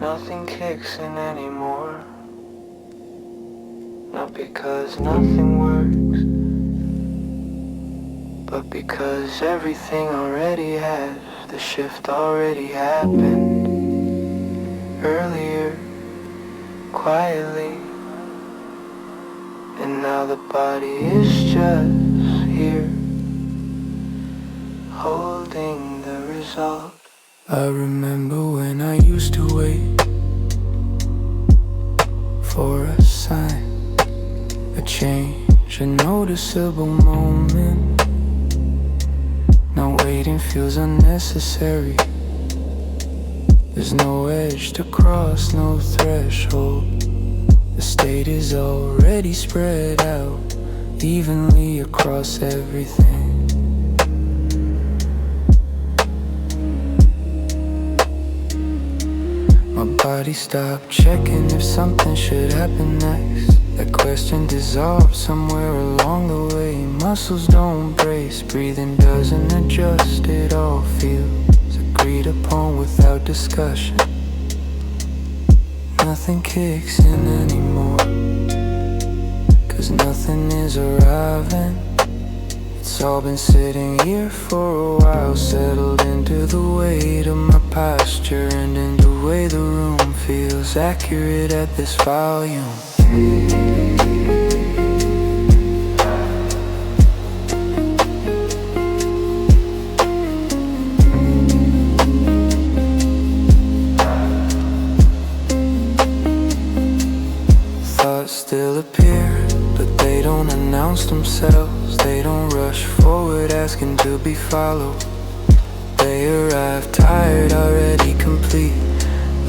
Nothing kicks in anymore. Not because nothing works, but because everything already has. The shift already happened earlier, quietly. And now the body is just here, holding the result. I remember when I used to wait for a sign, a change, a noticeable moment. Now waiting feels unnecessary. There's no edge to cross, no threshold. The state is already spread out evenly across everything. My body stopped checking if something should happen next. That question dissolved somewhere along the way. Muscles don't brace, breathing doesn't adjust. It all feels agreed upon without discussion. Nothing kicks in anymore, 'cause nothing is arriving. It's all been sitting here for a while, settled into the weight of my posture and in the way the room feels accurate at this volume. Thoughts still appear, but they don't announce themselves. They don't rush forward asking to be followed. They arrive tired, already complete,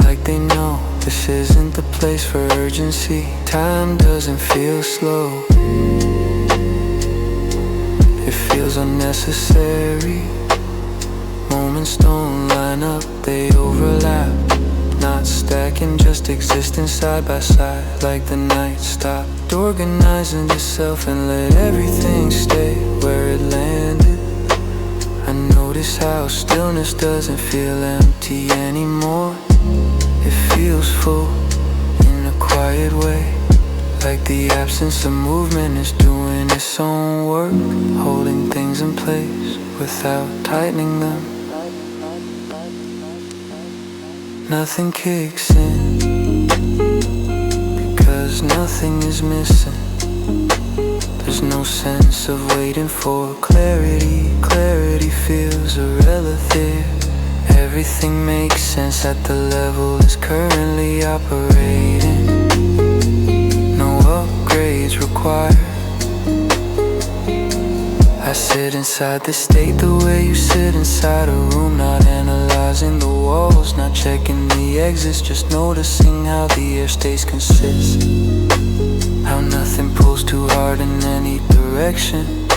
like they know this isn't the place for urgency. Time doesn't feel slow, it feels unnecessary. Moments don't line up, they overlap. Not stacking, just existing side by side. Like the night stopped organizing itself and let everything stay where it landed. I notice how stillness doesn't feel empty anymore. It feels full in a quiet way, like the absence of movement is doing its own work, holding things in place without tightening them. Nothing kicks in, because nothing is missing. There's no sense of waiting for clarity. Clarity feels irrelative. Everything makes sense at the level it's currently operating. No upgrades required. I sit inside the state the way you sit inside a room, not analyzing the walls, not checking the exits, just noticing how the air stays consistent. How nothing pulls too hard in any direction.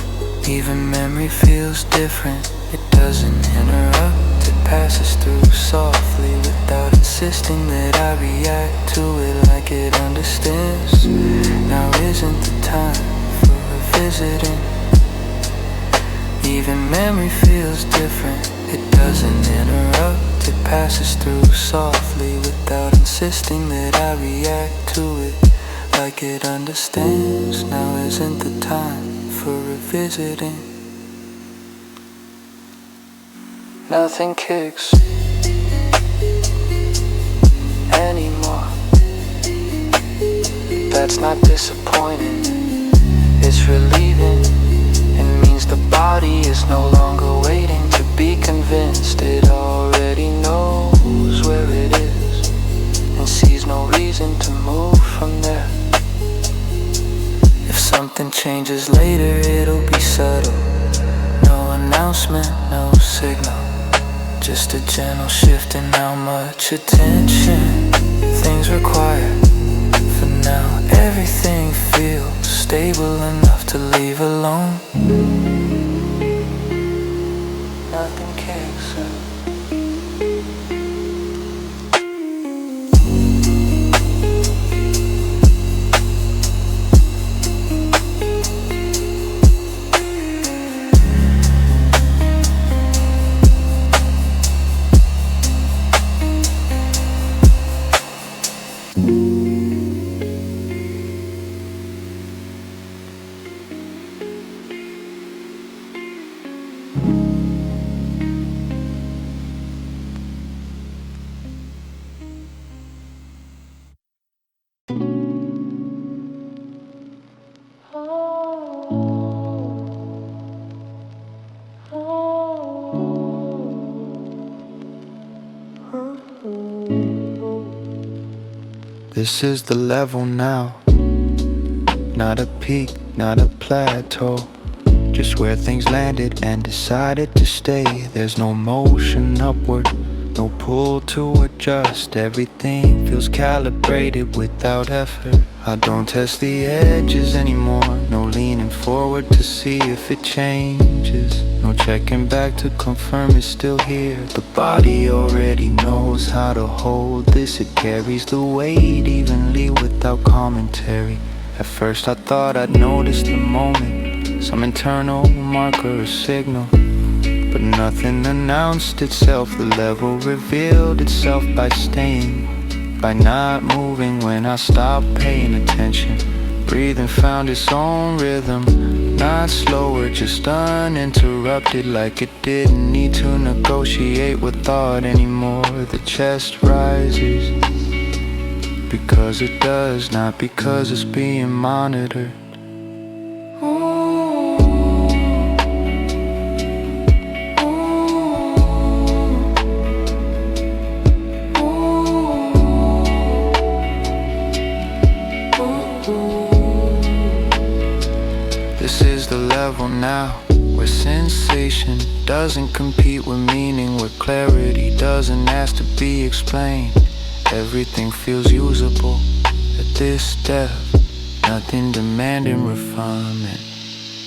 Even memory feels different. It doesn't interrupt, it passes through softly without insisting that I react to it like it understands. Now isn't the time for revisiting. Even memory feels different. It doesn't interrupt, it passes through softly without insisting that I react to it like it understands. Now isn't the time for revisiting. Nothing kicks anymore. That's not disappointing, it's relieving. It means the body is no longer waiting to be convinced. It already knows where it is and sees no reason to move from there. If something changes later, it'll be subtle. No announcement, no signal, just a gentle shift in how much attention things require. For now, everything feels stable enough to leave alone. Nothing kicks in. This is the level now. Not a peak, not a plateau. Just where things landed and decided to stay. There's no motion upward, no pull to adjust. Everything feels calibrated without effort. I don't test the edges anymore. No leaning forward to see if it changes. No checking back to confirm it's still here. The body already knows how to hold this. It carries the weight evenly without commentary. At first I thought I'd notice the moment, some internal marker or signal, but nothing announced itself. The level revealed itself by staying, by not moving when I stopped paying attention. Breathing found its own rhythm, not slower, just uninterrupted, like it didn't need to negotiate with thought anymore. The chest rises because it does, not because it's being monitored. This is the level now, where sensation doesn't compete with meaning, where clarity doesn't ask to be explained. Everything feels usable at this depth, nothing demanding refinement.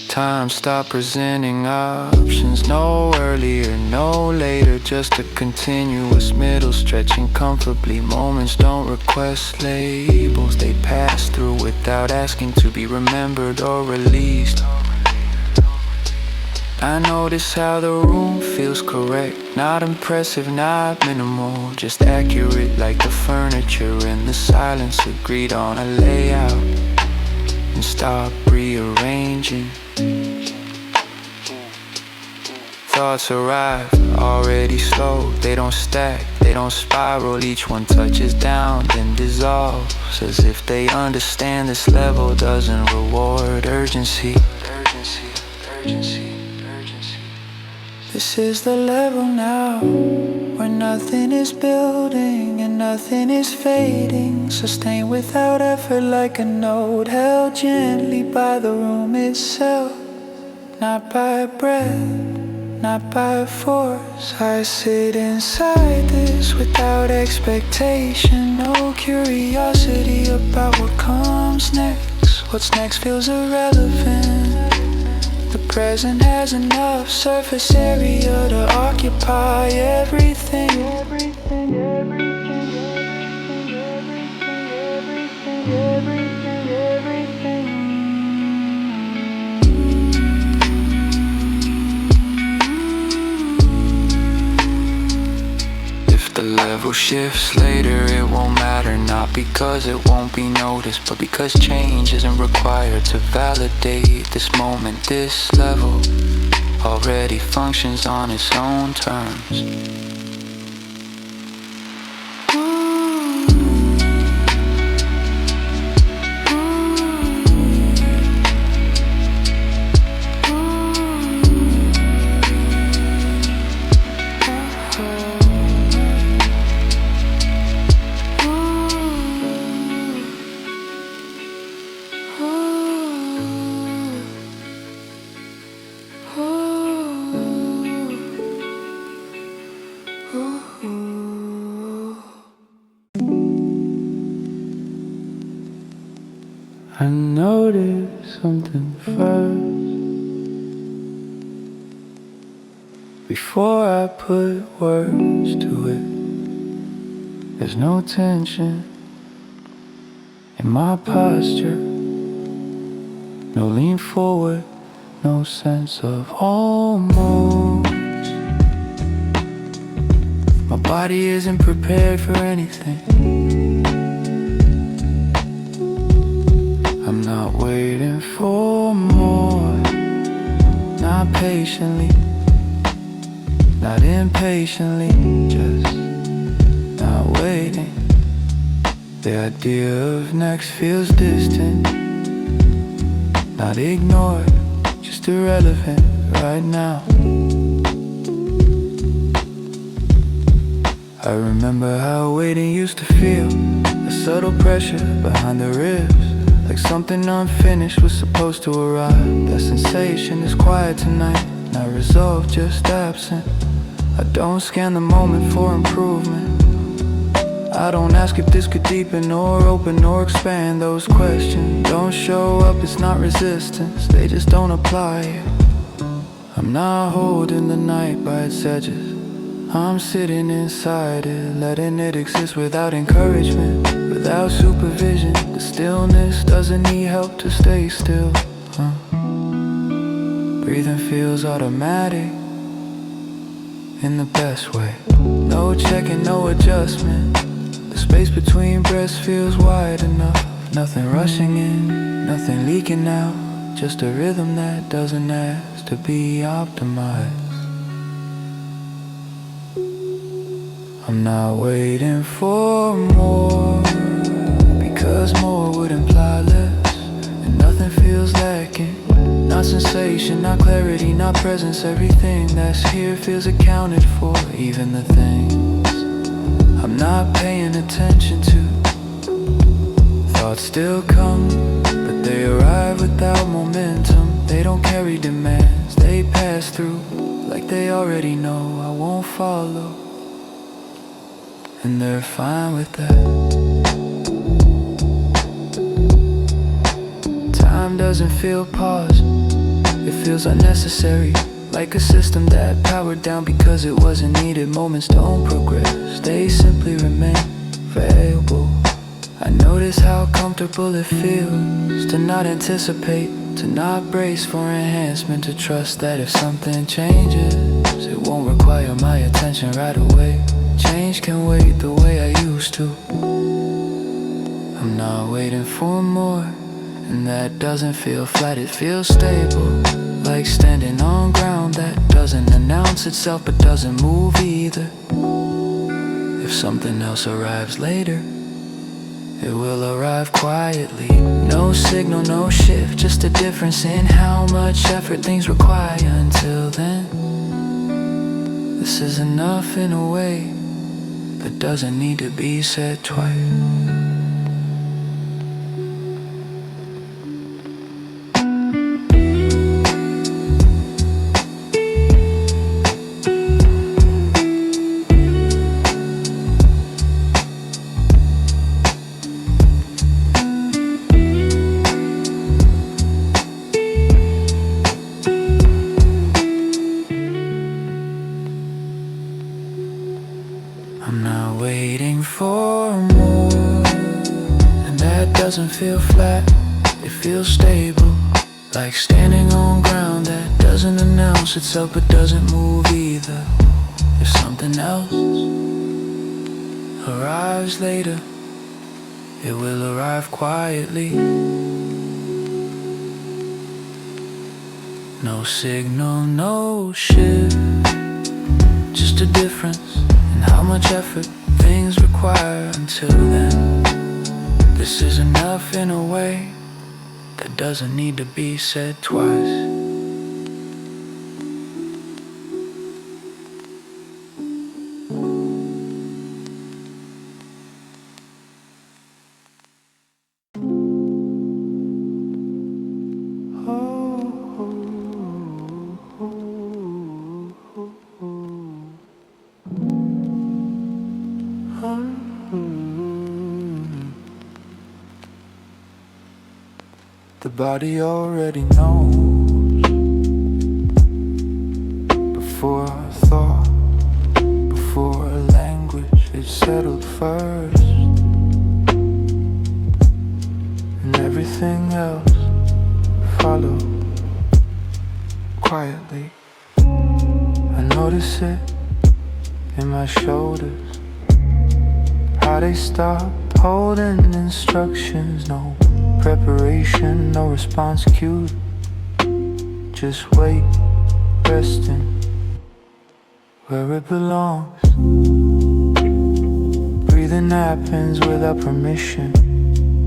Time stopped presenting options, no earlier, no later, just a continuous middle stretching comfortably. Moments don't request labels, they pass through without asking to be remembered or released. I notice how the room feels correct, not impressive, not minimal, just accurate, like the furniture and the silence agreed on a layout, and stop rearranging. Thoughts arrive, already slow, they don't stack, they don't spiral, each one touches down, then dissolves, as if they understand this level doesn't reward urgency. This is the level now, where nothing is building and nothing is fading, sustained without effort like a note held gently by the room itself, not by a breath, not by force. I sit inside this without expectation, no curiosity about what comes next. What's next feels irrelevant. The present has enough surface area to occupy everything. If the level shifts later, it won't matter, not because it won't be noticed, but because change isn't required to validate this moment. This level already functions on its own terms. I noticed something first before I put words to it. There's no tension in my posture, no lean forward, no sense of almost. My body isn't prepared for anything. I'm not waiting for more, not patiently, not impatiently, just not waiting. The idea of next feels distant, not ignored, just irrelevant right now. I remember how waiting used to feel, a subtle pressure behind the ribs, like something unfinished was supposed to arrive. That sensation is quiet tonight, not resolved, just absent. I don't scan the moment for improvement. I don't ask if this could deepen or open or expand. Those questions don't show up, it's not resistance, they just don't apply yet. I'm not holding the night by its edges, I'm sitting inside it, letting it exist without encouragement, without supervision. The stillness doesn't need help to stay still. Breathing feels automatic in the best way. No checking, no adjustment. The space between breaths feels wide enough. Nothing rushing in, nothing leaking out. Just a rhythm that doesn't ask to be optimized. I'm not waiting for more, because more would imply less, and nothing feels lacking. Not sensation, not clarity, not presence. Everything that's here feels accounted for, even the things I'm not paying attention to. Thoughts still come, but they arrive without momentum. They don't carry demands, they pass through like they already know I won't follow, and they're fine with that. Time doesn't feel paused, it feels unnecessary, like a system that powered down because it wasn't needed. Moments don't progress, they simply remain variable. I notice how comfortable it feels to not anticipate, to not brace for enhancement, to trust that if something changes, it won't require my attention right away. Change can wait the way I used to. I'm not waiting for more, and that doesn't feel flat, it feels stable, like standing on ground that doesn't announce itself but doesn't move either. If something else arrives later, it will arrive quietly. No signal, no shift, just a difference in how much effort things require. Until then, this is enough in a way that doesn't need to be said twice. I'm not waiting for more, and that doesn't feel flat, it feels stable, like standing on ground that doesn't announce itself but doesn't move either. If something else arrives later, it will arrive quietly. No signal, no shift, just a difference in how much effort things require. Until then, this is enough in a way that doesn't need to be said twice. The body already knows, before a thought, before a language, it's settled first, and everything else follows quietly. I notice it in my shoulders, how they stop holding instructions. No preparation, no response cued, just wait, resting where it belongs. Breathing happens without permission,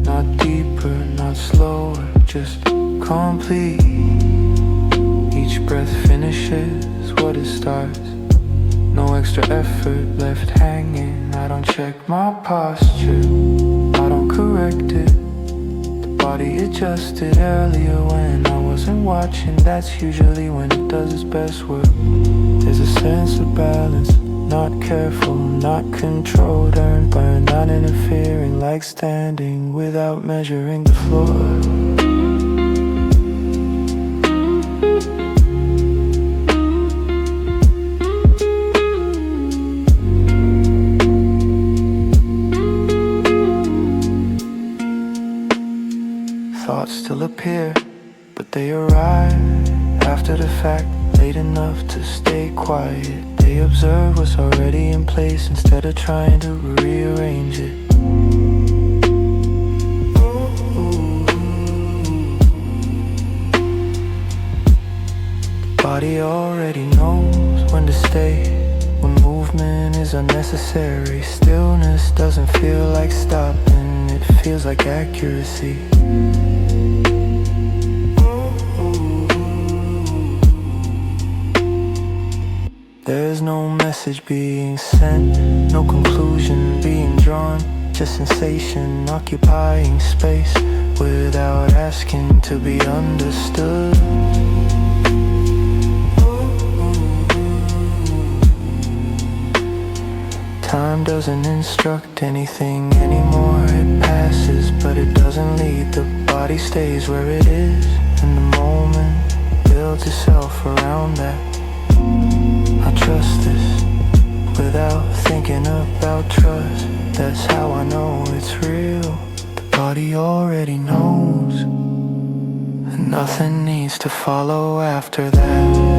not deeper, not slower, just complete. Each breath finishes what it starts, no no extra effort left hanging. I don't check my posture, I don't correct it. The body adjusted earlier when I wasn't watching. That's usually when it does its best work. There's a sense of balance, not careful, not controlled, earned by not interfering, like standing without measuring the floor. Thoughts still appear, but they arrive after the fact, late enough to stay quiet. They observe what's already in place instead of trying to rearrange it. The body already knows when to stay, when movement is unnecessary. Stillness doesn't feel like stopping, it feels like accuracy. There's no message being sent, no conclusion being drawn, just sensation occupying space without asking to be understood. Time doesn't instruct anything anymore, it passes but it doesn't lead. The body stays where it is, and the moment builds itself around that. I trust this without thinking about trust. That's how I know it's real. The body already knows, and nothing needs to follow after that.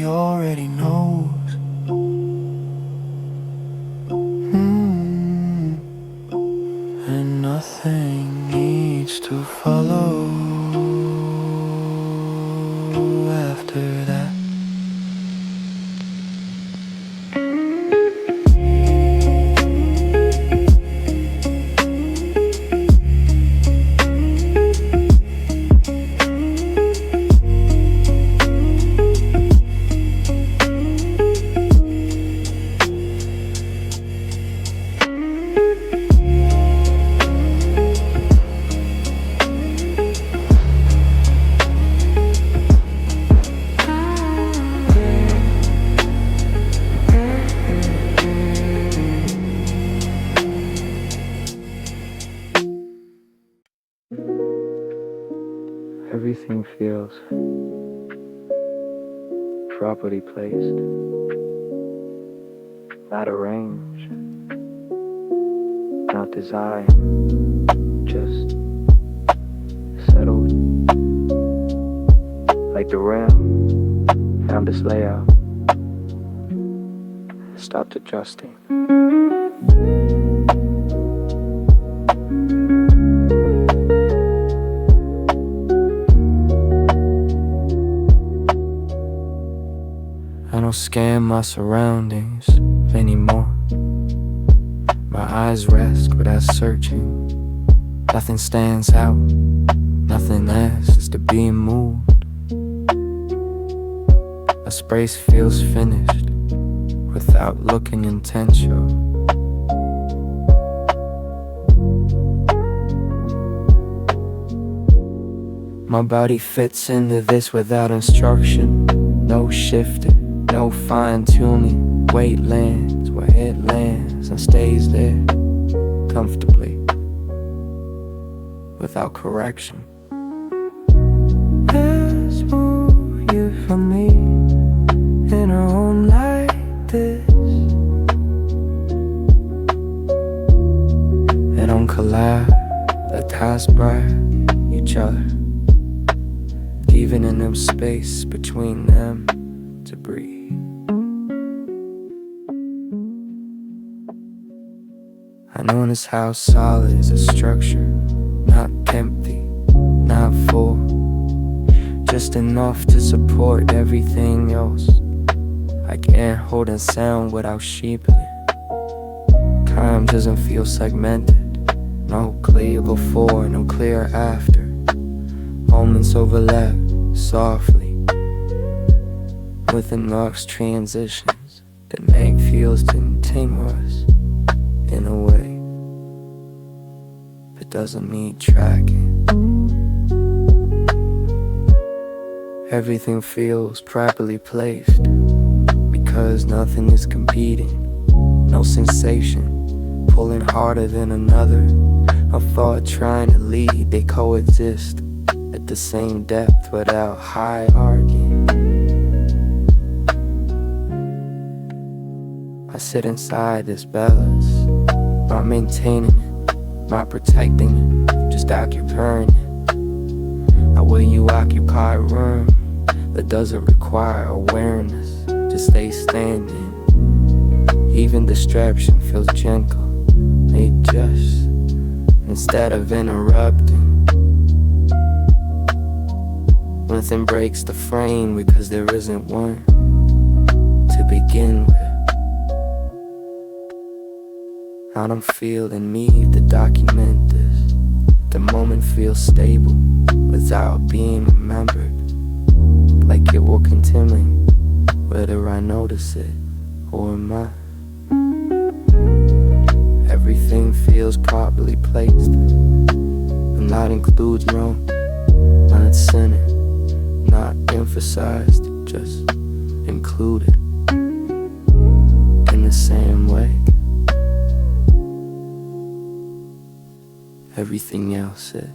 Already knows. And nothing needs to follow after that. Everything feels properly placed, not arranged, not designed, just settled. Like the realm found its layout, stopped adjusting. I don't scan my surroundings anymore. My eyes rest without searching. Nothing stands out, nothing asks to be moved. A space feels finished without looking intentional. My body fits into this without instruction. No shifting, no fine-tuning. Weight lands where it lands and stays there comfortably, without correction. There's more you from me in a home like this. They don't collide, the ties bright each other, even in them space between them to breathe. I notice how solid is a structure, not empty, not full, just enough to support everything else. I can't hold in sound without sheeping. Time doesn't feel segmented. No clear before, no clear after. Moments overlap softly with enough transitions that make feels continuous in a way that doesn't need tracking. Everything feels properly placed because nothing is competing. No sensation pulling harder than another. No thought trying to lead, they coexist at the same depth without hierarchy. I sit inside this balance, not maintaining it, not protecting it, just occupying it. How will you occupy a room that doesn't require awareness to stay standing? Even distraction feels gentle, made just instead of interrupting. Nothing breaks the frame because there isn't one to begin with. I don't feel the need to document this. The moment feels stable without being remembered, like it will continue whether I notice it or not. Everything feels properly placed, and that includes Rome, not centered, not emphasized, just included in the same way everything else is.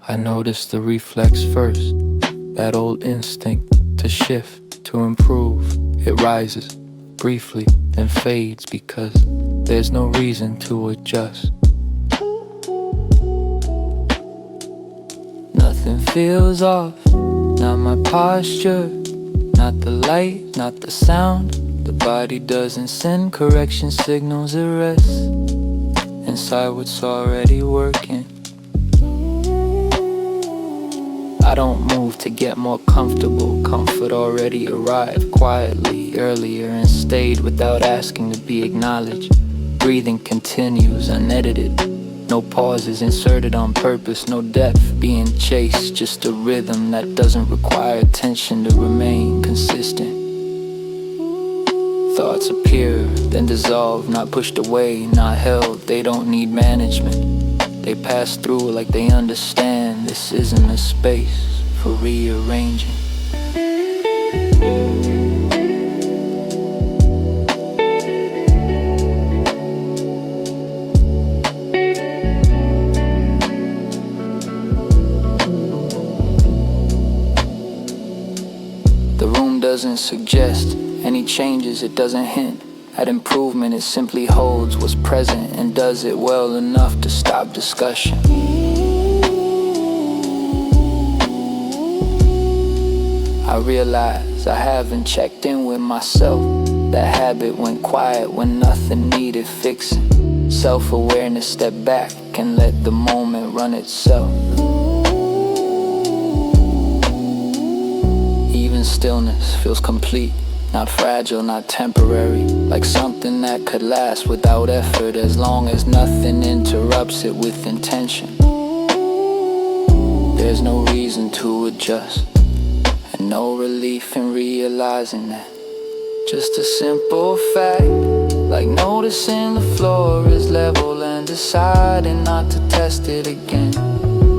I noticed the reflex first, that old instinct to shift, to improve. It rises briefly, then fades because there's no reason to adjust. Nothing feels off, not my posture, not the light, not the sound. The body doesn't send correction signals, it rests inside what's already working. I don't move to get more comfortable. Comfort already arrived quietly earlier and stayed without asking to be acknowledged. Breathing continues unedited, no pauses inserted on purpose, no depth being chased, just a rhythm that doesn't require attention to remain consistent. Thoughts appear, then dissolve, not pushed away, not held. They don't need management. They pass through like they understand this isn't a space for rearranging. The room doesn't suggest any changes, it doesn't hint at improvement, it simply holds what's present and does it well enough to stop discussion. I realize I haven't checked in with myself. That habit went quiet when nothing needed fixing. Self-awareness, step back and let the moment run itself. Even stillness feels complete. Not fragile, not temporary, like something that could last without effort as long as nothing interrupts it with intention. There's no reason to adjust, and no relief in realizing that. Just a simple fact, like noticing the floor is level and deciding not to test it again.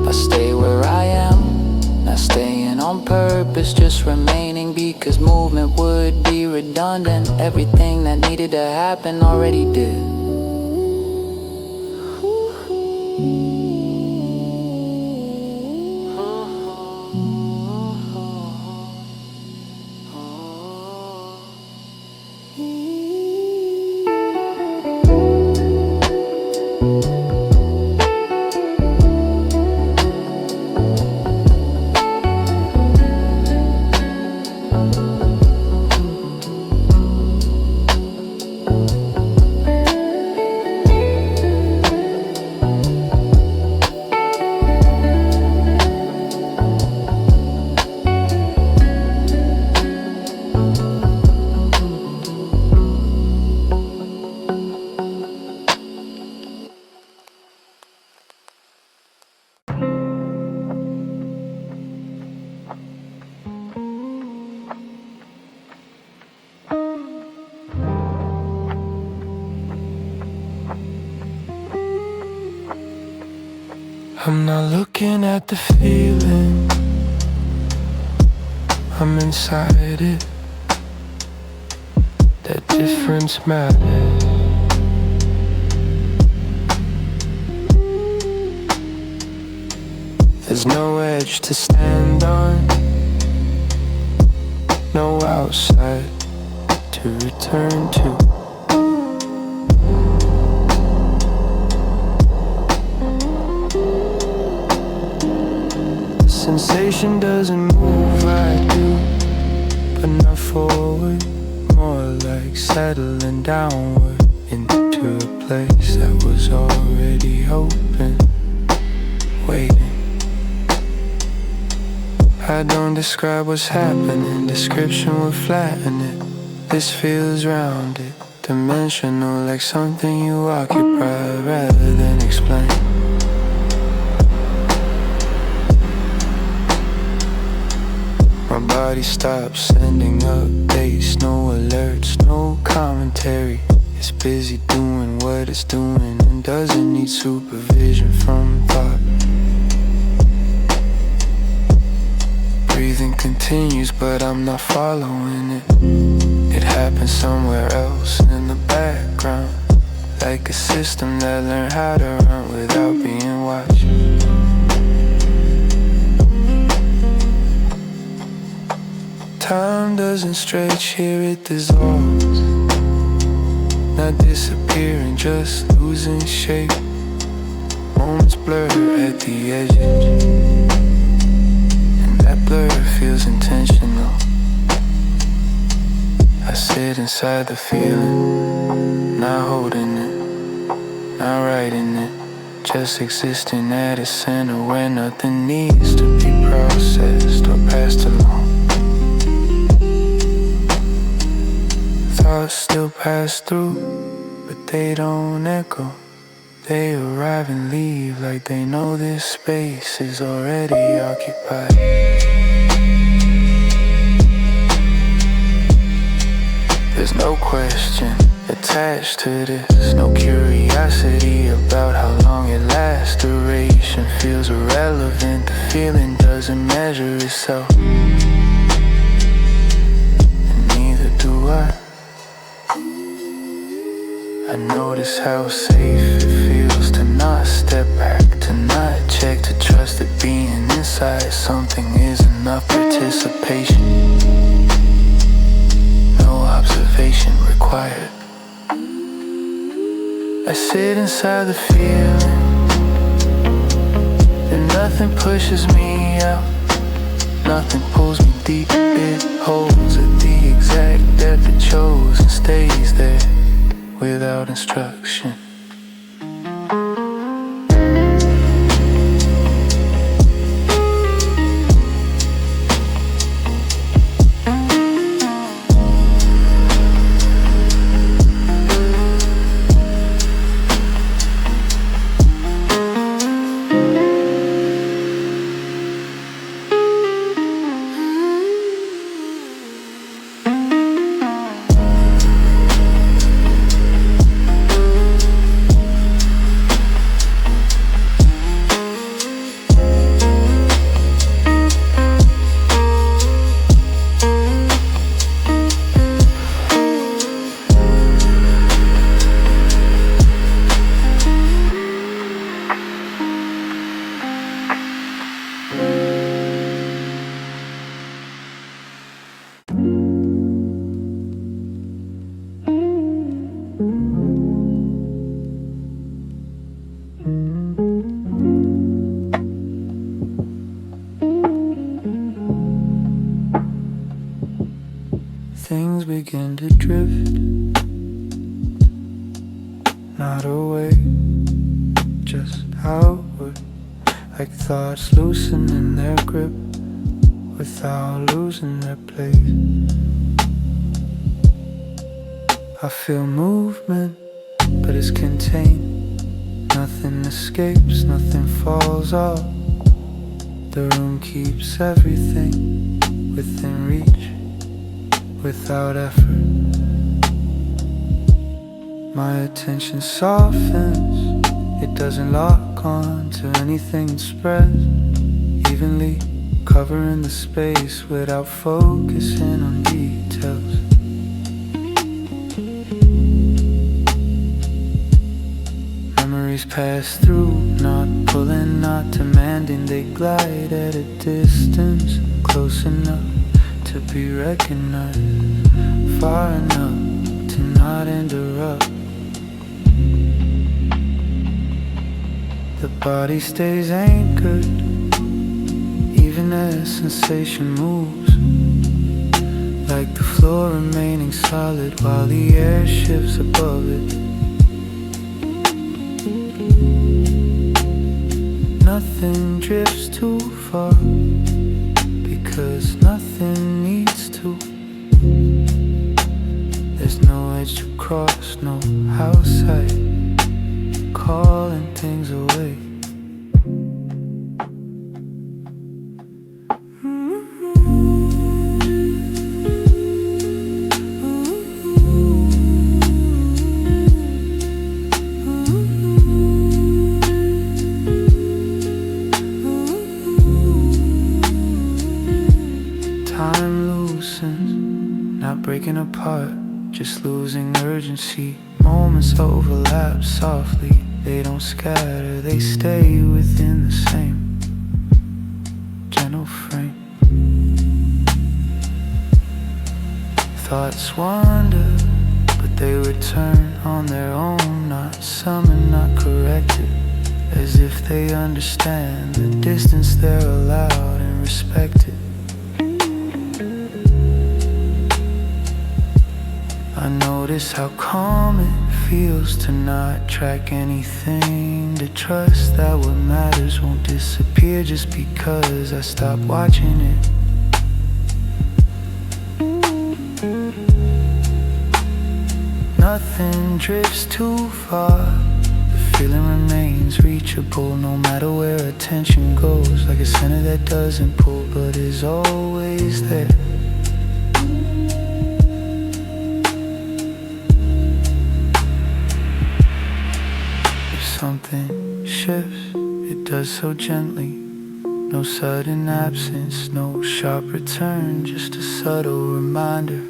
I stay where I am, not staying on purpose, just remaining because movement would be redundant. Everything that needed to happen already did. I'm not looking at the feeling, I'm inside it. That difference matters. There's no edge to stand on, no outside to return to. Sensation doesn't move, I do, but not forward. More like settling downward into a place that was already open, waiting. I don't describe what's happening, description would flatten it. This feels rounded, dimensional, like something you occupy rather than explain. My body stops sending updates, no alerts, no commentary. It's busy doing what it's doing and doesn't need supervision from thought. Breathing continues, but I'm not following it. It happens somewhere else in the background, like a system that learned how to run without being watched. Time doesn't stretch here, it dissolves. Not disappearing, just losing shape. Moments blur at the edges, and that blur feels intentional. I sit inside the feeling, not holding it, not writing it, just existing at its center where nothing needs to be processed or passed along. Thoughts still pass through, but they don't echo. They arrive and leave like they know this space is already occupied. There's no question attached to this, no curiosity about how long it lasts. Duration feels irrelevant, the feeling doesn't measure itself, and neither do I. I notice how safe it feels to not step back, to not check, to trust that being inside something is enough participation. No observation required. I sit inside the feeling, and nothing pushes me out, nothing pulls me deep. It holds at the exact depth it chose and stays there without instruction. Things begin to drift, not away, just outward, like thoughts loosening their grip without losing their place. I feel movement, but it's contained. Nothing escapes, nothing falls off. The room keeps everything within reach, without effort. My attention softens, it doesn't lock on to anything that spreads evenly, covering the space without focusing on details. Memories pass through, not pulling, not demanding. They glide at a distance, close enough to be recognized, far enough to not interrupt. The body stays anchored, even as sensation moves, like the floor remaining solid while the air shifts above it. Nothing drifts too far, because nothing needs to. There's no edge to cross, no outside calling things away. Not breaking apart, just losing urgency. Moments overlap softly, they don't scatter, they stay within the same gentle frame. Thoughts wander, but they return on their own, not summoned, not corrected, as if they understand the distance they're allowed and respected. I notice how calm it feels to not track anything, to trust that what matters won't disappear just because I stop watching it. Nothing drifts too far, the feeling remains reachable no matter where attention goes, like a center that doesn't pull but is always there. Something shifts, it does so gently. No sudden absence, no sharp return, just a subtle reminder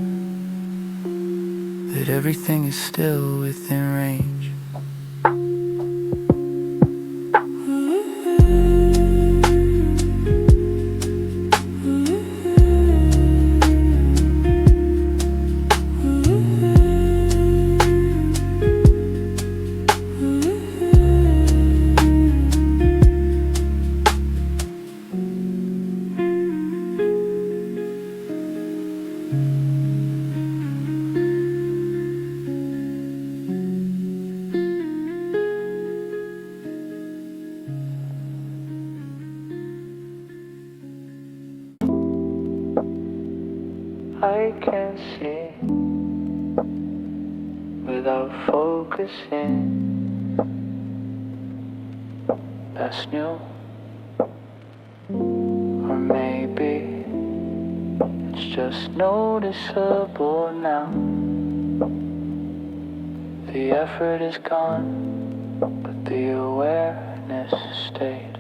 that everything is still within range. I can see without focusing. That's new, or maybe it's just noticeable now. The effort is gone, but the awareness stayed.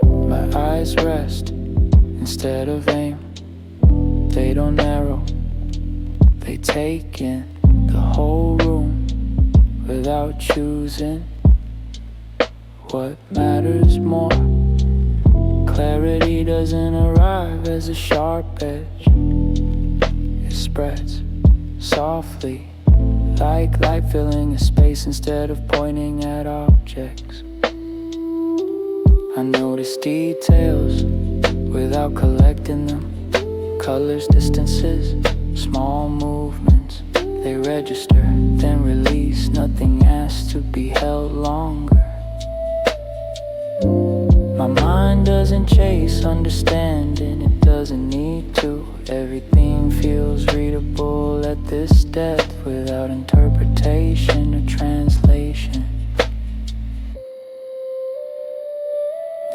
My eyes rest instead of aim. They don't narrow, they take in the whole room without choosing what matters more. Clarity doesn't arrive as a sharp edge. It spreads softly, like light filling a space instead of pointing at objects. I notice details without collecting them. Colors, distances, small movements. They register, then release. Nothing has to be held longer. My mind doesn't chase understanding, it doesn't need to. Everything feels readable at this depth without interpretation or translation.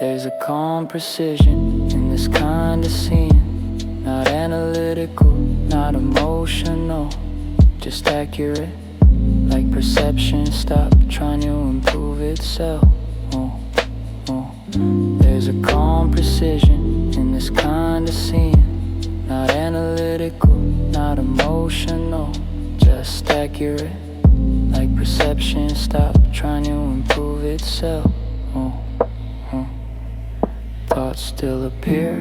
There's a calm precision in this kind of seeing. Not analytical, not emotional, just accurate. Like perception, stop trying to itself. There's a calm precision in this kind of seeing, not analytical, not emotional, just accurate. Like perception, stop trying to improve itself. Thoughts still appear,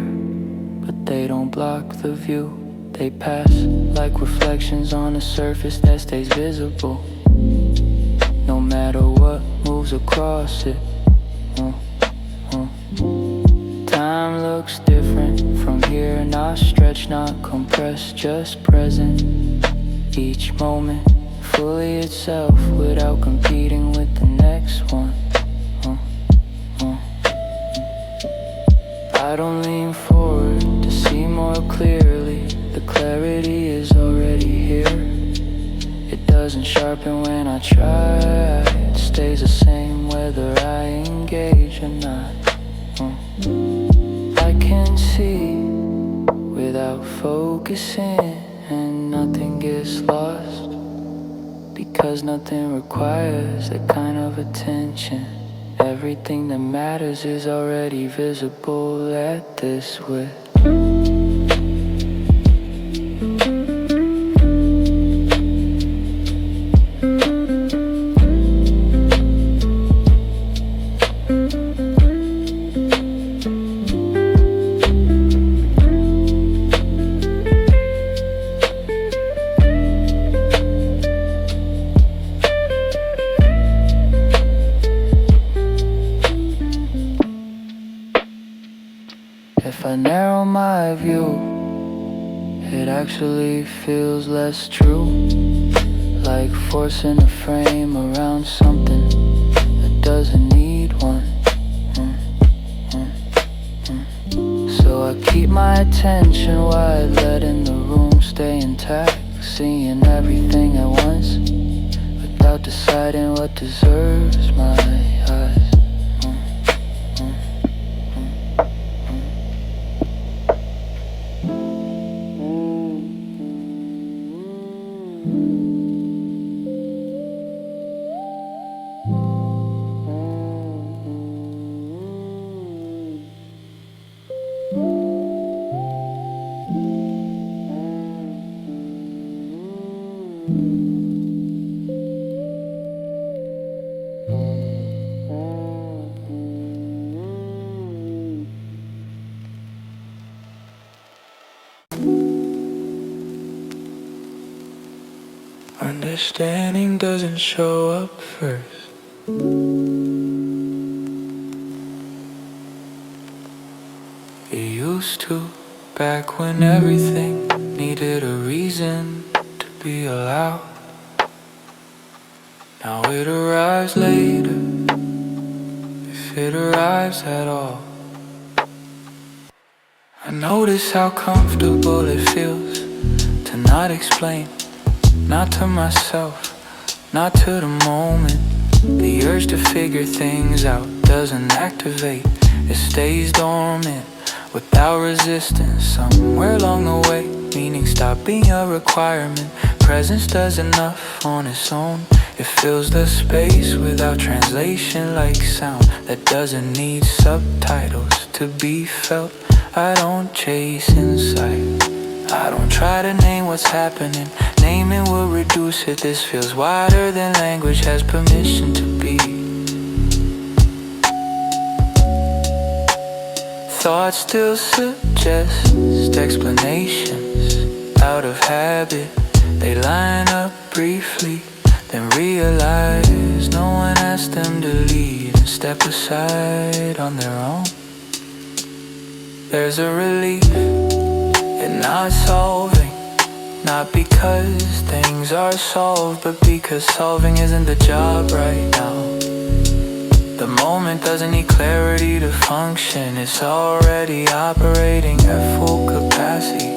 but they don't block the view. They pass like reflections on a surface that stays visible, no matter what moves across it. Time looks different from here, not stretched, not compressed, just present. Each moment fully itself without competing with the next one. I don't lean forward to see more clearly. The clarity is already here. It doesn't sharpen when I try. It stays the same whether I engage or not. I can see without focusing, and nothing gets lost, because nothing requires that kind of attention. Everything that matters is already visible at this width. If I narrow my view, it actually feels less true, like forcing a frame around something that doesn't need one. So I keep my attention wide, letting the room stay intact, seeing everything at once, without deciding what deserves my eyes. Understanding doesn't show up first. It used to, back when everything needed a reason to be allowed. Now it arrives later, if it arrives at all. I notice how comfortable it feels to not explain. Not to myself, not to the moment. The urge to figure things out doesn't activate. It stays dormant without resistance. Somewhere along the way, meaning stopped being a requirement. Presence does enough on its own. It fills the space without translation, like sound that doesn't need subtitles to be felt. I don't chase insight, I don't try to name what's happening. Naming will reduce it. This feels wider than language has permission to be. Thoughts still suggest explanations. Out of habit, they line up briefly, then realize no one asked them to lead and step aside on their own. There's a relief in not solving, not because things are solved, but because solving isn't the job right now. The moment doesn't need clarity to function. It's already operating at full capacity.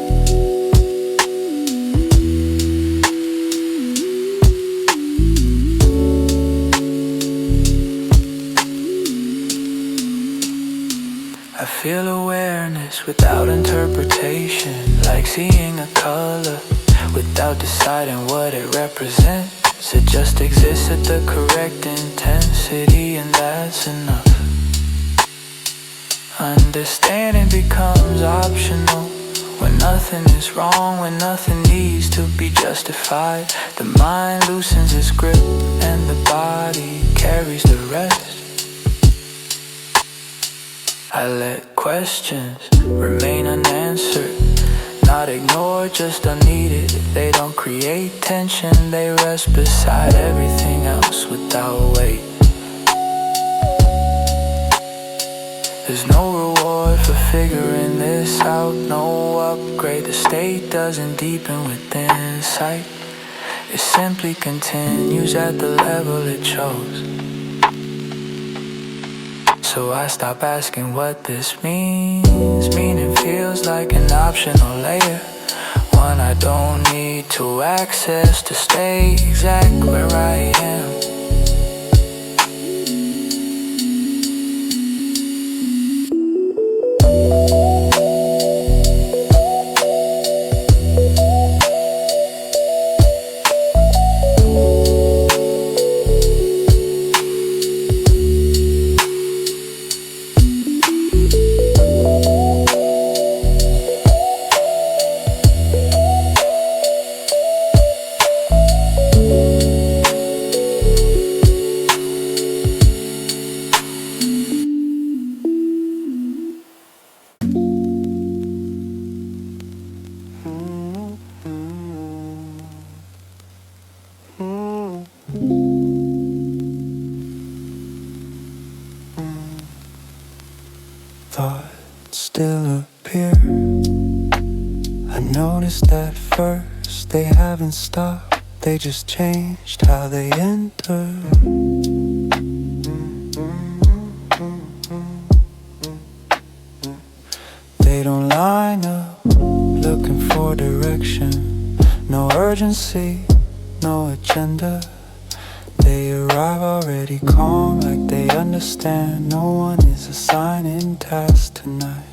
I feel awareness without interpretation, like seeing a color without deciding what it represents. It just exists at the correct intensity, and that Understanding becomes optional when nothing is wrong, when nothing needs to be justified. The mind loosens its grip and the body carries the rest. I let questions remain unanswered, not ignored, just unneeded. They don't create tension, they rest beside everything else without weight. There's no reward for figuring this out, no upgrade. The state doesn't deepen within sight. It simply continues at the level it chose. So I stop asking what this means. Meaning feels like an optional layer, one I don't need to access to stay exact where I am. Thoughts still appear. I noticed at first they haven't stopped, they just changed how they enter. They don't line up looking for direction, no urgency, no agenda. They arrive already calm, like they understand no one is assigning tasks tonight.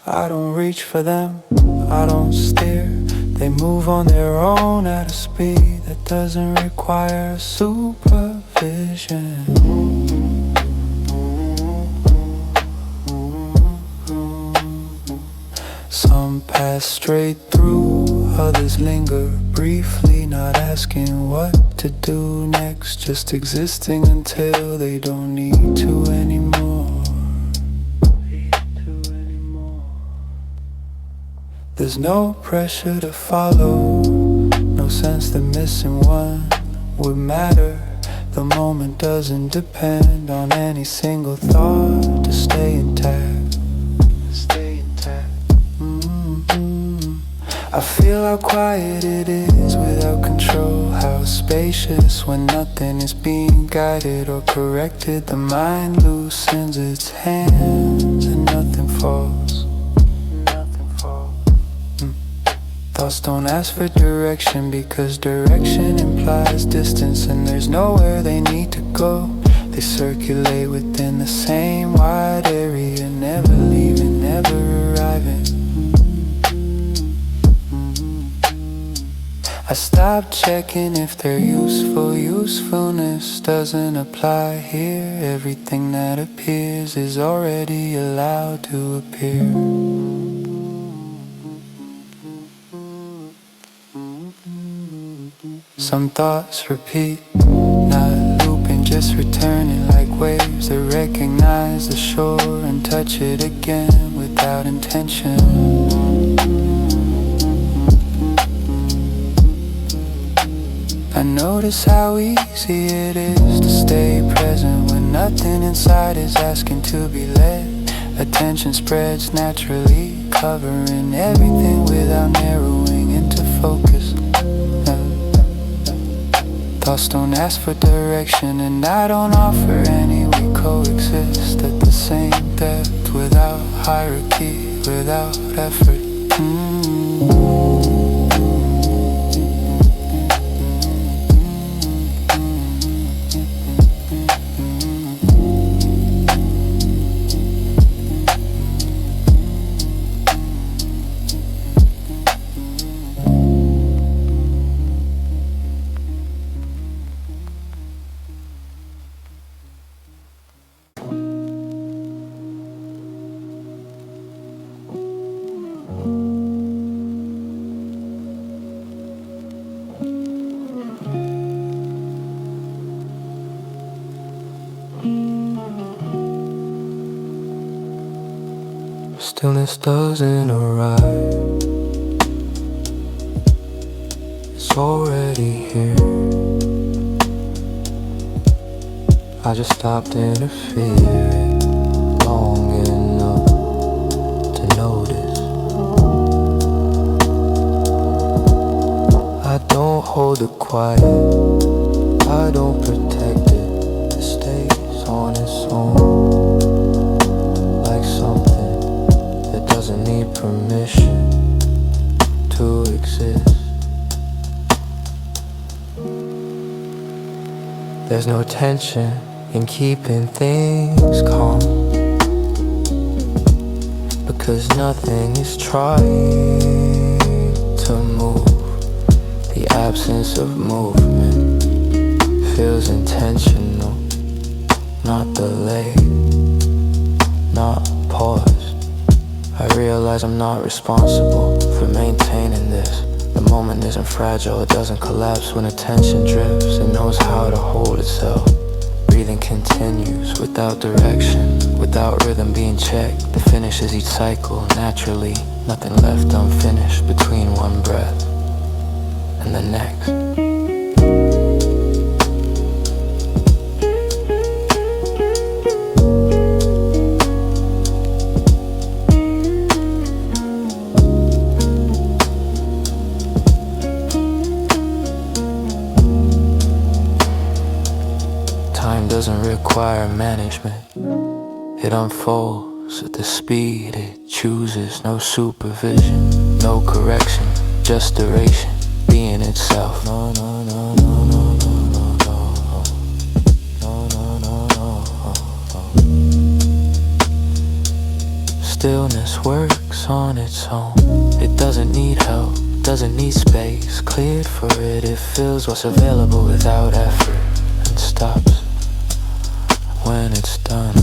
I don't reach for them, I don't steer. They move on their own at a speed that doesn't require supervision. Some pass straight through, others linger briefly, not asking what to do next, just existing until they don't need to anymore. There's no pressure to follow, no sense that missing one would matter. The moment doesn't depend on any single thought to stay intact. I feel how quiet it is without control, how spacious when nothing is being guided or corrected. The mind loosens its hands and nothing falls. Thoughts don't ask for direction because direction implies distance, and there's nowhere they need to go. They circulate within the same wide area, never leaving, never arriving. I stopped checking if they're useful. Usefulness doesn't apply here. Everything that appears is already allowed to appear. Some thoughts repeat, not looping, just returning like waves that recognize the shore and touch it again without intention. I notice how easy it is to stay present when nothing inside is asking to be led. Attention spreads naturally, covering everything without narrowing into focus. Thoughts don't ask for direction, and I don't offer any. We coexist at the same depth, without hierarchy, without effort. Stillness doesn't arrive, it's already here. I just stopped interfering long enough to notice. I don't hold it quiet, I don't protect it. It stays on its own, like something that doesn't need permission to exist. There's no tension in keeping things calm, because nothing is trying to move. The absence of movement feels intentional, not delayed, not paused. I realize I'm not responsible for maintaining this. The moment isn't fragile, it doesn't collapse when attention drifts. It knows how to hold itself. Breathing continues without direction, without rhythm being checked. The finishes each cycle naturally, nothing left unfinished between one breath and the next. Time doesn't require management. It unfolds at the speed it chooses. No supervision, no correction, just duration, being itself. No, no, no, no, no, no, no, no, no, no, no, no. Stillness works on its own. It doesn't need help, doesn't need space cleared for it. It fills what's available without effort and stops when it's done.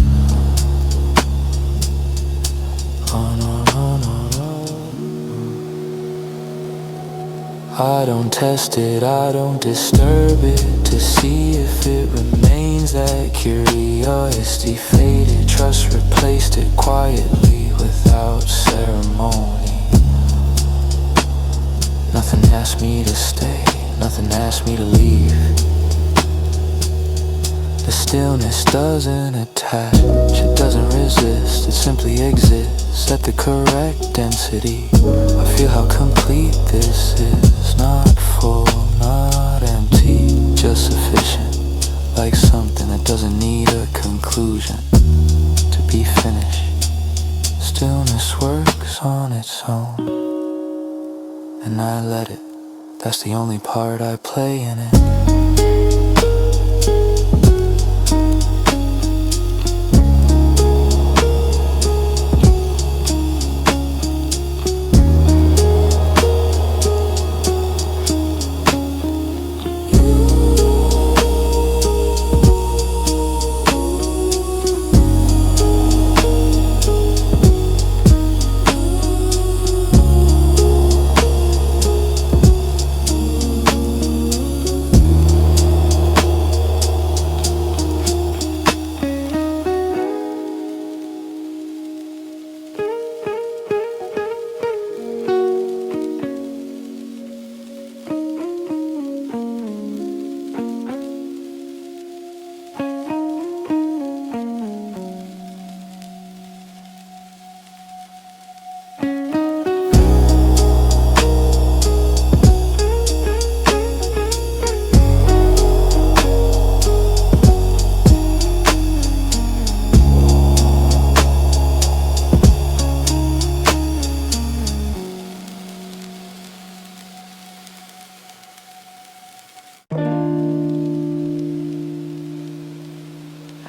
Oh, no, no, no, no. I don't test it, I don't disturb it to see if it remains. That curiosity faded, trust replaced it quietly without ceremony. Nothing asked me to stay, nothing asked me to leave. The stillness doesn't attach, it doesn't resist, it simply exists at the correct density. I feel how complete this is, not full, not empty, just sufficient, like something that doesn't need a conclusion to be finished. Stillness works on its own, and I let it. That's the only part I play in it.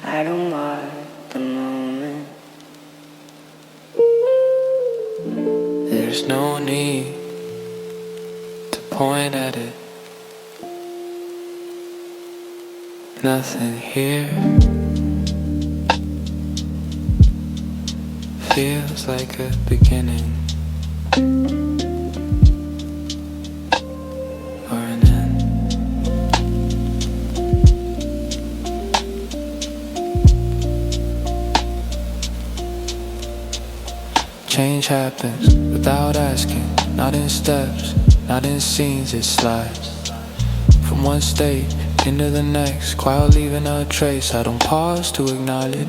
I don't mind the moment. There's no need to point at it. Nothing here feels like a beginning or an end. Change happens without asking, not in steps, not in scenes, it slides from one state into the next, quiet leaving a trace. I don't pause to acknowledge,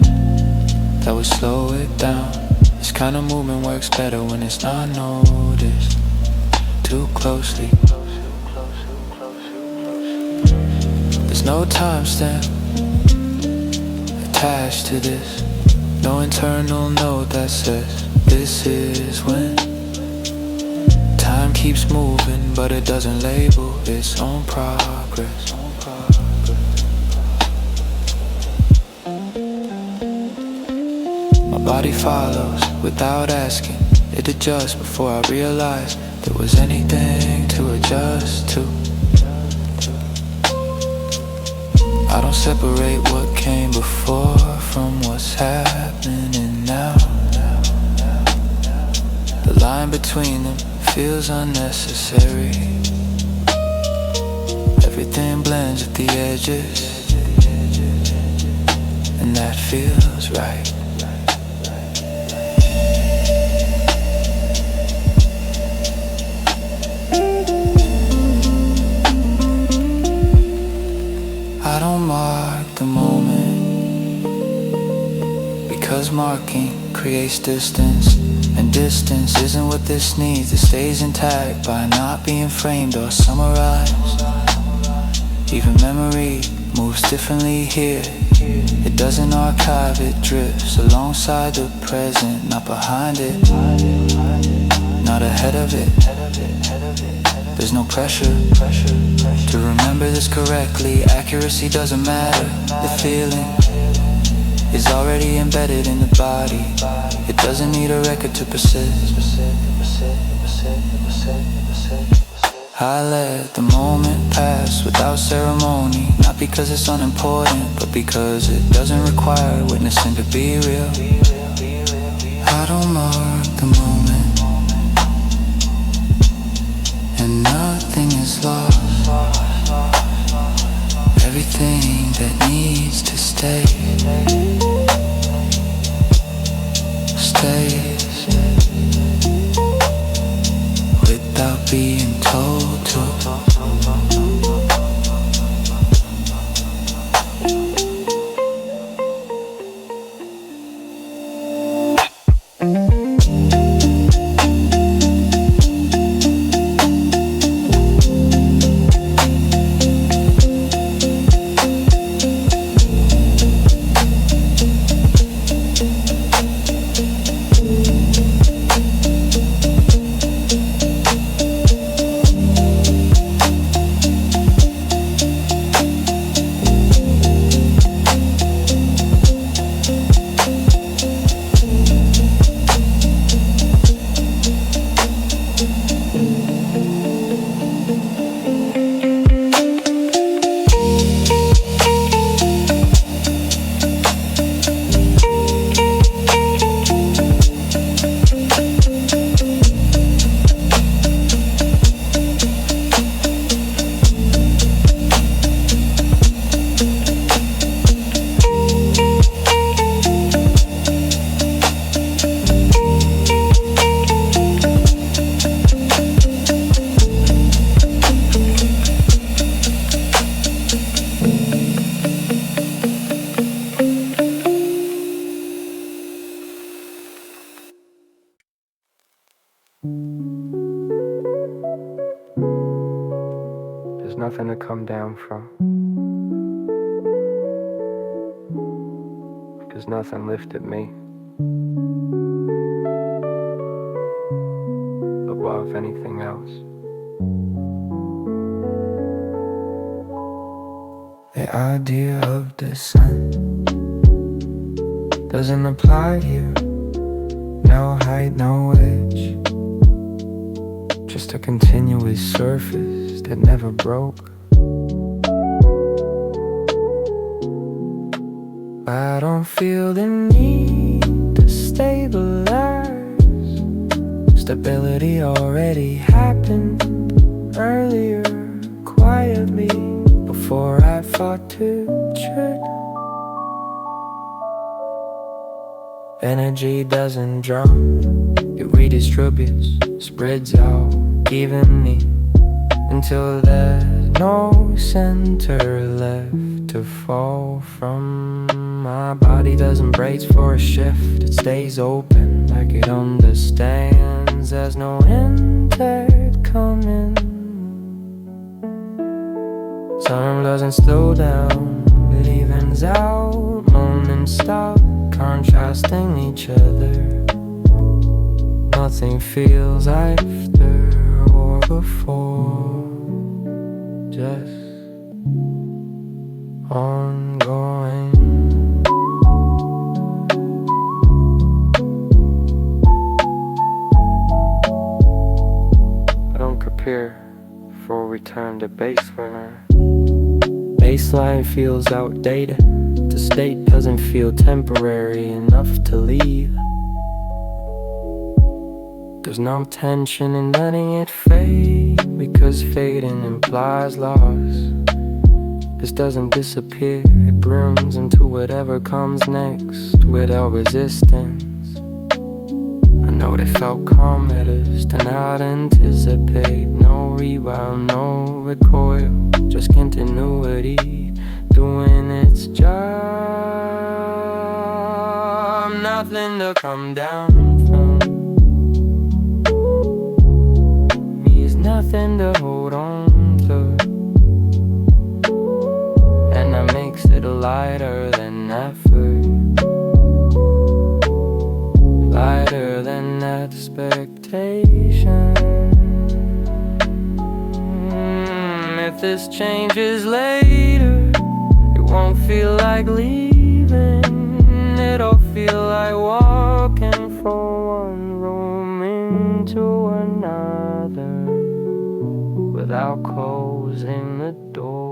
that would slow it down. This kind of movement works better when it's not noticed too closely. There's no timestamp attached to this, no internal note that says this is when. Time keeps moving, but it doesn't label its own progress. My body follows without asking, it adjusts before I realize there was anything to adjust to. I don't separate what came before from what's happening now. The line between them feels unnecessary. Everything blends at the edges, and that feels right. I don't mark the moment, because marking creates distance, and distance isn't what this needs. It stays intact by not being framed or summarized. Even memory moves differently here. It doesn't archive, it drifts alongside the present, not behind it, not ahead of it. There's no pressure to remember this correctly. Accuracy doesn't matter. The feeling is already embedded in the body. It doesn't need a record to persist. I let the moment pass without ceremony, not because it's unimportant, but because it doesn't require witnessing to be real. I don't mark the moment, and nothing is lost. Everything that needs to stay stays, without being told to. There's nothing to come down from. Cause nothing lifted me above anything else. The idea of descent doesn't apply here. No height, no edge, just a continuous surface that never broke. I don't feel the need to stabilize. Stability already happened earlier, quietly, before I fought to trip. Energy doesn't drum, It redistributes, spreads out evenly until there's no center left to fall from. My body doesn't brace for a shift, it stays open like it understands there's no end coming. Time doesn't slow down, it evens out, moments stop contrasting each other. Nothing feels after or before, just ongoing. I don't prepare for return to baseline. Baseline feels outdated. The state doesn't feel temporary enough to leave. There's no tension in letting it fade, because fading implies loss. This doesn't disappear, it brooms into whatever comes next without resistance. I know they felt calm at us, to not anticipate. No rebound, no recoil, just continuity doing its job. Nothing to come down from, means nothing to hold on to. And that makes it lighter than effort, lighter than expectation. If this changes later, it won't feel like leaving. It'll feel like walking from one room into another without closing the door.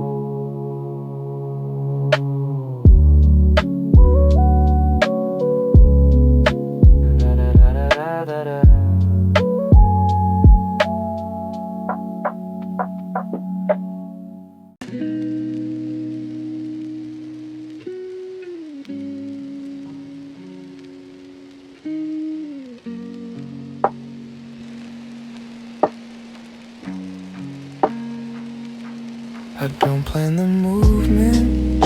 I don't plan the movement,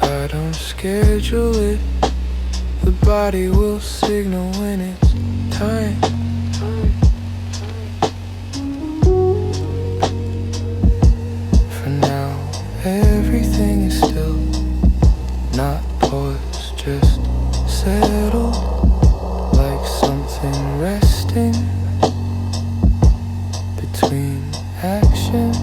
I don't schedule it. The body will signal when it's time. For now, everything is still, not paused, just settled, like something resting between actions.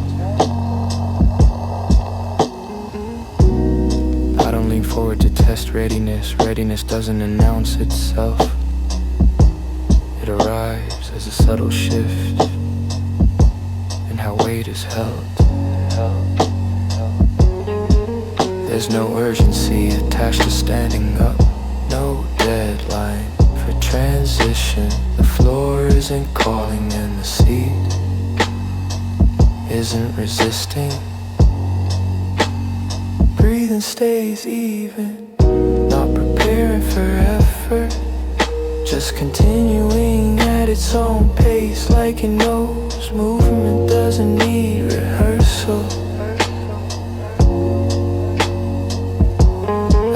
I don't lean forward to test readiness. Readiness doesn't announce itself. It arrives as a subtle shift in how weight is held. There's no urgency attached to standing up, no deadline for transition. The floor isn't calling and the seat isn't resisting. Breathing stays even, not preparing for effort, just continuing at its own pace like it knows movement doesn't need rehearsal.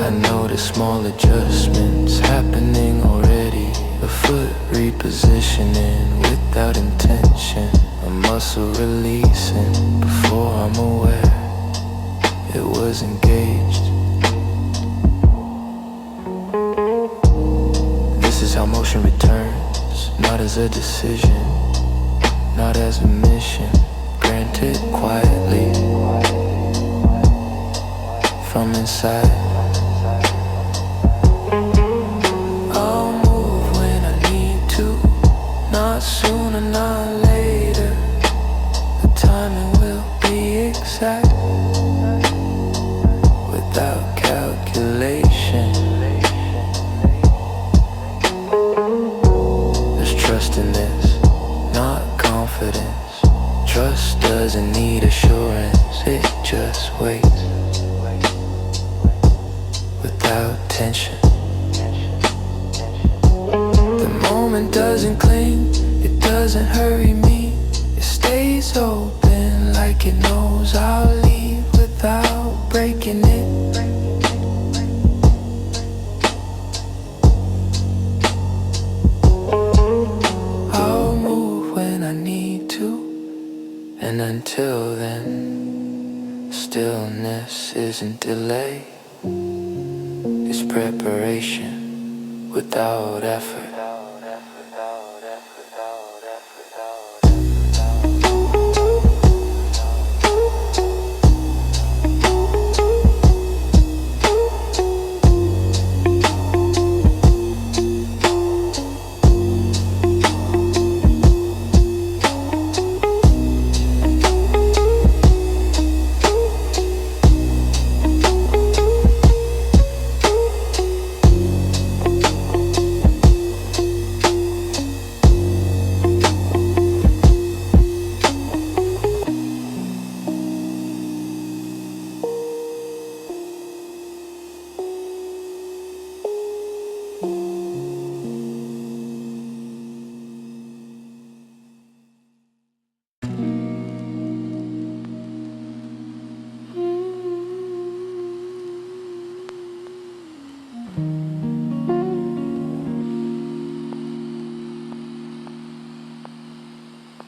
I notice small adjustments happening already, a foot repositioning without intention, a muscle releasing before I'm aware it was engaged. This is how motion returns, not as a decision, not as a mission, granted quietly from inside. I'll move when I need to, not sooner, not later. The timing will be exact, without calculation. There's trust in this, not confidence. Trust doesn't need assurance, it just waits without tension. moment doesn't cling, it doesn't hurry me. It stays open like it knows I'll leave without breaking it. I'll move when I need to, and until then, stillness isn't delay. It's preparation without effort.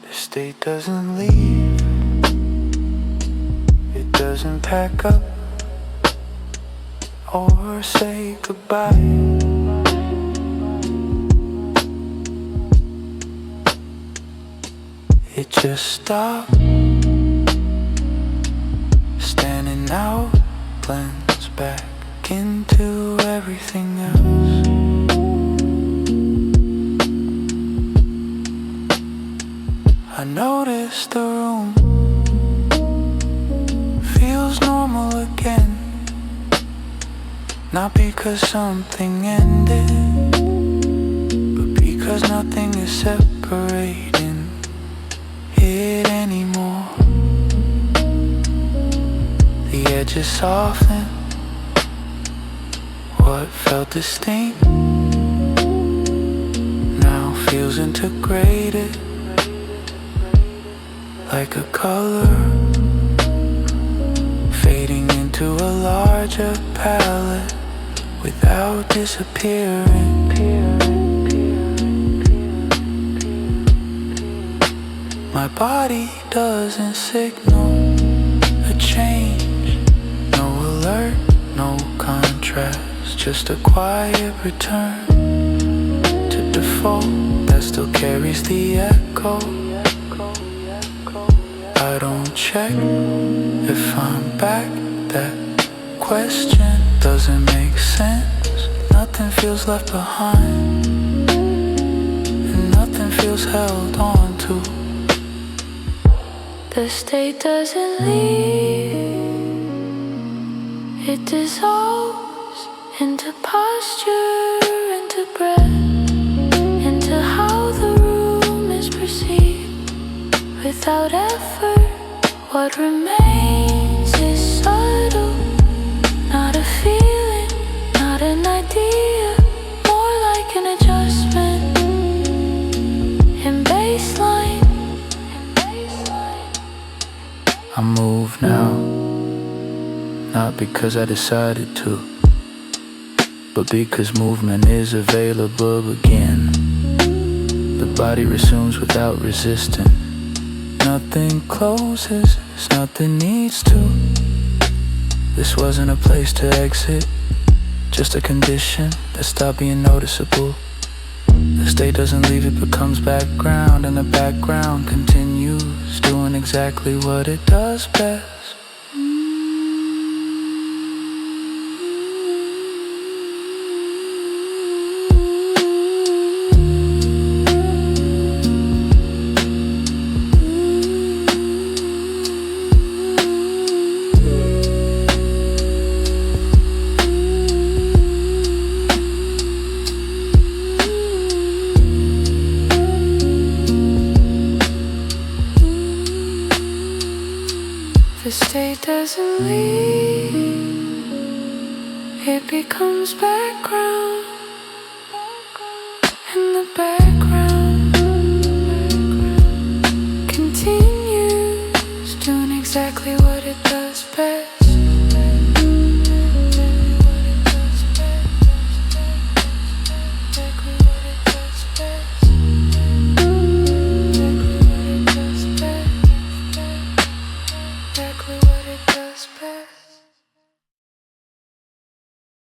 The state doesn't leave, it doesn't pack up or say goodbye. It just stops, standing out, blends back into everything else. I notice the room feels normal again, not because something ended, but because nothing is separating it anymore. The edges soften, what felt distinct now feels integrated, like a color fading into a larger palette without disappearing. My body doesn't signal a change, no alert, no contrast, just a quiet return to default that still carries the echo. I don't check if I'm back, that question doesn't make sense. Nothing feels left behind, and nothing feels held on to. The state doesn't leave, it dissolves into posture, into breath, into how the room is perceived. Without effort, what remains is subtle, not a feeling, not an idea, more like an adjustment in baseline. I move now, not because I decided to, but because movement is available again. The body resumes without resistance. Nothing closes, nothing needs to. This wasn't a place to exit, just a condition that stopped being noticeable. The state doesn't leave, it becomes background, and the background continues, doing exactly what it does best. The state doesn't leave, it becomes background in the back.